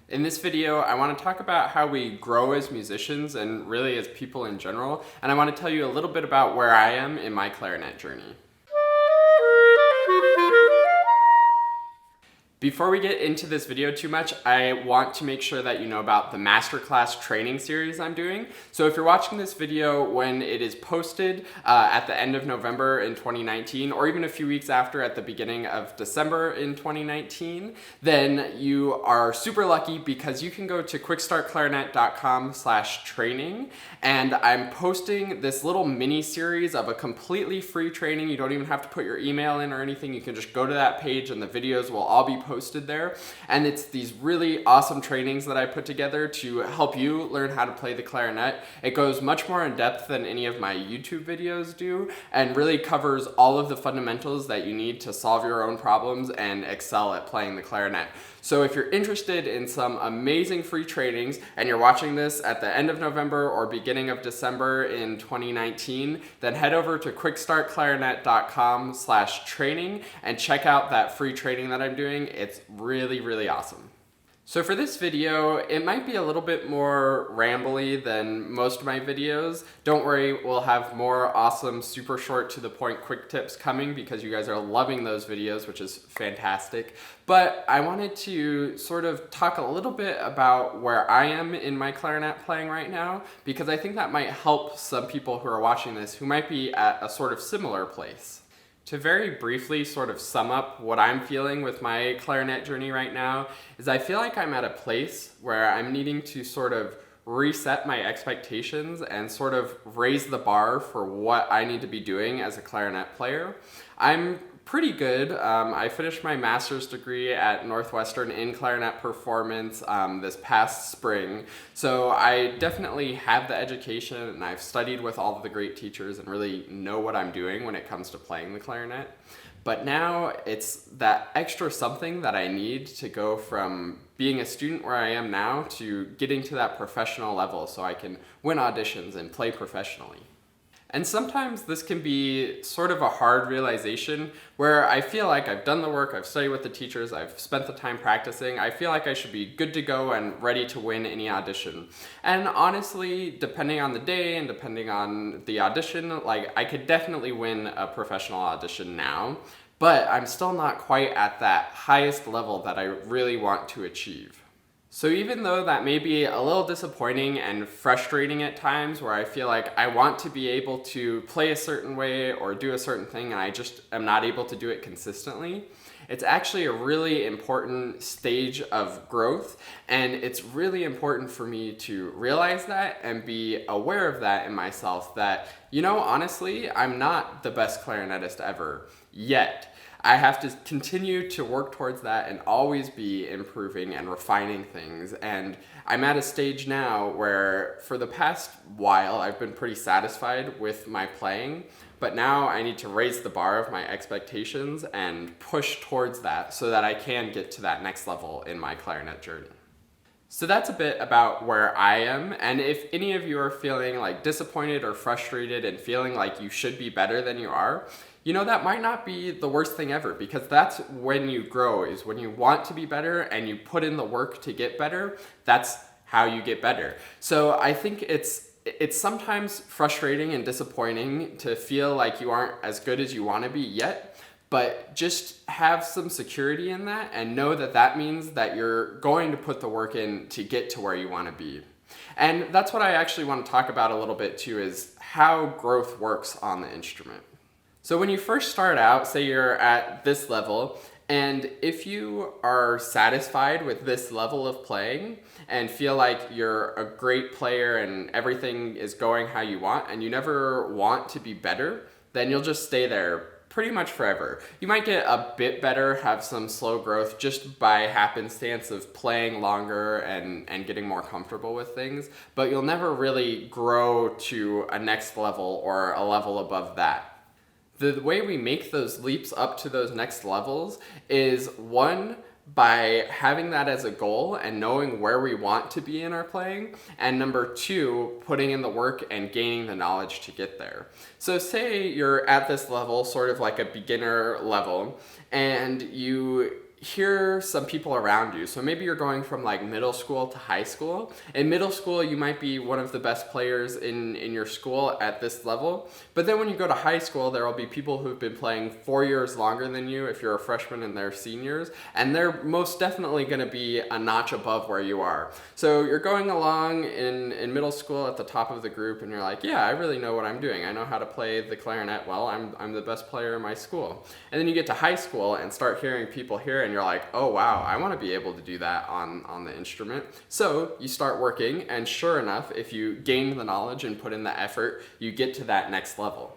In this video, I want to talk about how we grow as musicians and really as people in general, and I want to tell you a little bit about where I am in my clarinet journey. Before we get into this video too much, I want to make sure that you know about the masterclass training series I'm doing. So if you're watching this video when it is posted at the end of November in 2019, or even a few weeks after at the beginning of December in 2019, then you are super lucky because you can go to quickstartclarinet.com/training, and I'm posting this little mini series of a completely free training. You don't even have to put your email in or anything. You can just go to that page and the videos will all be posted there. And it's these really awesome trainings that I put together to help you learn how to play the clarinet. It goes much more in depth than any of my YouTube videos do and really covers all of the fundamentals that you need to solve your own problems and excel at playing the clarinet. So if you're interested in some amazing free trainings and you're watching this at the end of November or beginning of December in 2019, then head over to quickstartclarinet.com/training and check out that free training that I'm doing. It's really, really awesome. So for this video, it might be a little bit more rambly than most of my videos. Don't worry, we'll have more awesome, super short to the point quick tips coming because you guys are loving those videos, which is fantastic. But I wanted to sort of talk a little bit about where I am in my clarinet playing right now, because I think that might help some people who are watching this who might be at a sort of similar place. To very briefly sort of sum up what I'm feeling with my clarinet journey right now is I feel like I'm at a place where I'm needing to sort of reset my expectations and sort of raise the bar for what I need to be doing as a clarinet player. I'm pretty good. I finished my master's degree at Northwestern in clarinet performance this past spring. So I definitely have the education and I've studied with all of the great teachers and really know what I'm doing when it comes to playing the clarinet. But now it's that extra something that I need to go from being a student where I am now to getting to that professional level so I can win auditions and play professionally. And sometimes this can be sort of a hard realization where I feel like I've done the work, I've studied with the teachers, I've spent the time practicing, I feel like I should be good to go and ready to win any audition. And honestly, depending on the day and depending on the audition, like I could definitely win a professional audition now, but I'm still not quite at that highest level that I really want to achieve. So even though that may be a little disappointing and frustrating at times where I feel like I want to be able to play a certain way or do a certain thing and I just am not able to do it consistently, it's actually a really important stage of growth, and it's really important for me to realize that and be aware of that in myself that, you know, honestly, I'm not the best clarinetist ever yet. I have to continue to work towards that and always be improving and refining things. And I'm at a stage now where for the past while I've been pretty satisfied with my playing, but now I need to raise the bar of my expectations and push towards that so that I can get to that next level in my clarinet journey. So that's a bit about where I am, and if any of you are feeling like disappointed or frustrated and feeling like you should be better than you are, you know, that might not be the worst thing ever, because that's when you grow, is when you want to be better and you put in the work to get better. That's how you get better. So I think it's sometimes frustrating and disappointing to feel like you aren't as good as you want to be yet, but just have some security in that and know that that means that you're going to put the work in to get to where you want to be. And that's what I actually want to talk about a little bit too, is how growth works on the instrument. So when you first start out, say you're at this level, and if you are satisfied with this level of playing and feel like you're a great player and everything is going how you want and you never want to be better, then you'll just stay there pretty much forever. You might get a bit better, have some slow growth just by happenstance of playing longer and getting more comfortable with things, but you'll never really grow to a next level or a level above that. The way we make those leaps up to those next levels is, one, by having that as a goal and knowing where we want to be in our playing, and number two, putting in the work and gaining the knowledge to get there. So say you're at this level, sort of like a beginner level, and you hear some people around you. So maybe you're going from like middle school to high school. In middle school, you might be one of the best players in your school at this level. But then when you go to high school, there will be people who've been playing 4 years longer than you if you're a freshman and they're seniors. And they're most definitely going to be a notch above where you are. So you're going along in middle school at the top of the group and you're like, yeah, I really know what I'm doing. I know how to play the clarinet well. I'm the best player in my school. And then you get to high school and start hearing people here and you're like, oh wow, I want to be able to do that on the instrument. So you start working, and sure enough, if you gain the knowledge and put in the effort, you get to that next level.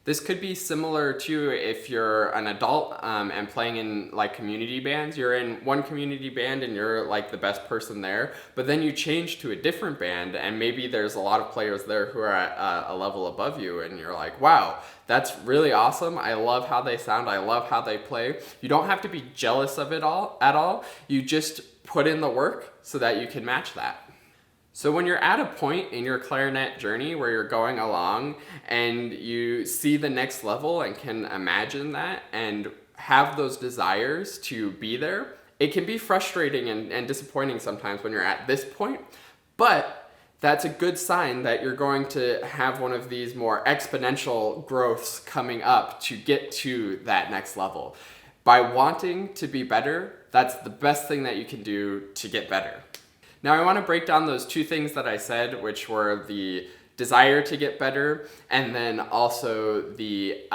This could be similar to if you're an adult and playing in like community bands. You're in one community band and you're like the best person there, but then you change to a different band and maybe there's a lot of players there who are at a level above you and you're like, wow, that's really awesome. I love how they sound. I love how they play. You don't have to be jealous of it all at all. You just put in the work so that you can match that. So when you're at a point in your clarinet journey where you're going along and you see the next level and can imagine that and have those desires to be there, it can be frustrating and disappointing sometimes when you're at this point, but that's a good sign that you're going to have one of these more exponential growths coming up to get to that next level. By wanting to be better, that's the best thing that you can do to get better. Now I want to break down those two things that I said, which were the desire to get better and then also the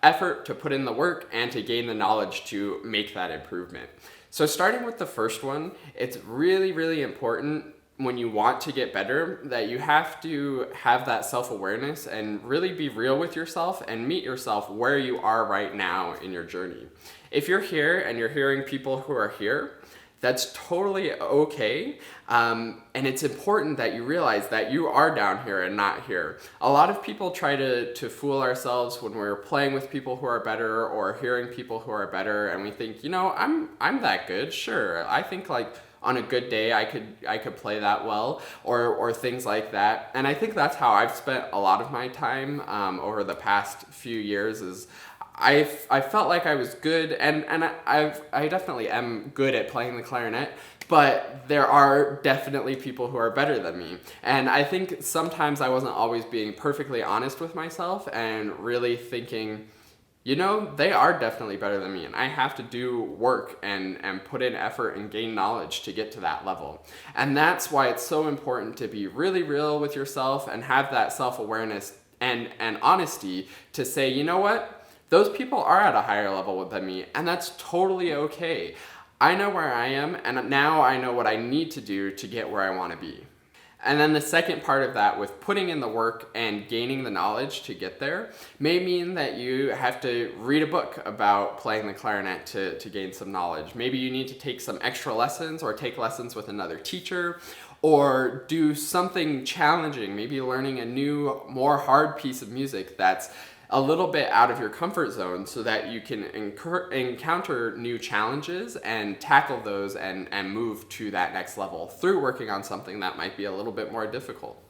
effort to put in the work and to gain the knowledge to make that improvement. So starting with the first one, it's really, really important when you want to get better that you have to have that self-awareness and really be real with yourself and meet yourself where you are right now in your journey. If you're here and you're hearing people who are here, that's totally okay, and it's important that you realize that you are down here and not here. A lot of people try to fool ourselves when we're playing with people who are better or hearing people who are better, and we think, you know, I'm that good, sure. I think like on a good day I could play that well, or things like that. And I think that's how I've spent a lot of my time over the past few years is I felt like I was good, and I definitely am good at playing the clarinet, but there are definitely people who are better than me. And I think sometimes I wasn't always being perfectly honest with myself and really thinking, you know, they are definitely better than me and I have to do work and put in effort and gain knowledge to get to that level. And that's why it's so important to be really real with yourself and have that self-awareness and honesty to say, you know what? Those people are at a higher level than me, and that's totally okay. I know where I am, and now I know what I need to do to get where I want to be. And then the second part of that, with putting in the work and gaining the knowledge to get there, may mean that you have to read a book about playing the clarinet to gain some knowledge. Maybe you need to take some extra lessons or take lessons with another teacher, or do something challenging, maybe learning a new, more hard piece of music that's a little bit out of your comfort zone so that you can encounter new challenges and tackle those and move to that next level through working on something that might be a little bit more difficult.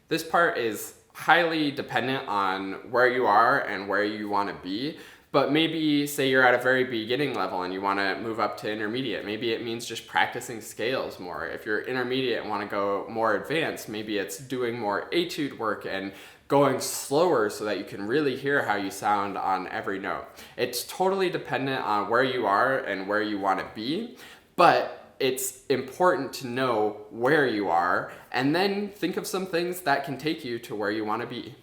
This part is highly dependent on where you are and where you want to be, but maybe say you're at a very beginning level and you want to move up to intermediate. Maybe it means just practicing scales more. If you're intermediate and want to go more advanced, maybe it's doing more etude work and going slower so that you can really hear how you sound on every note. It's totally dependent on where you are and where you want to be, but it's important to know where you are and then think of some things that can take you to where you want to be.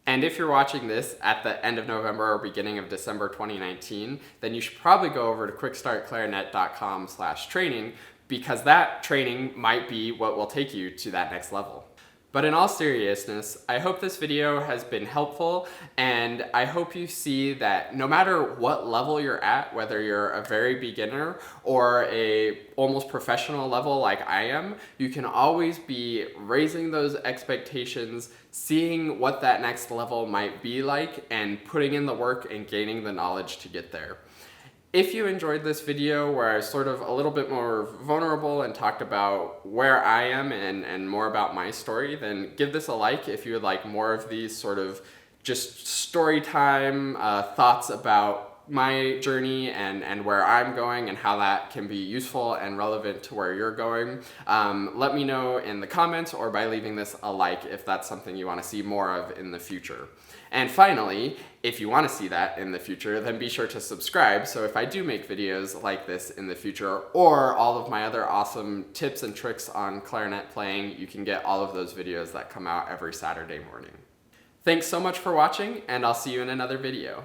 And if you're watching this at the end of November or beginning of December 2019, then you should probably go over to quickstartclarinet.com/training because that training might be what will take you to that next level. But in all seriousness, I hope this video has been helpful, and I hope you see that no matter what level you're at, whether you're a very beginner or a almost professional level like I am, you can always be raising those expectations, seeing what that next level might be like, and putting in the work and gaining the knowledge to get there. If you enjoyed this video where I was sort of a little bit more vulnerable and talked about where I am and more about my story, then give this a like if you would like more of these sort of just story time thoughts about my journey and where I'm going and how that can be useful and relevant to where you're going, let me know in the comments or by leaving this a like if that's something you want to see more of in the future. And finally, if you want to see that in the future, then be sure to subscribe, so if I do make videos like this in the future, or all of my other awesome tips and tricks on clarinet playing, you can get all of those videos that come out every Saturday morning. Thanks so much for watching, and I'll see you in another video.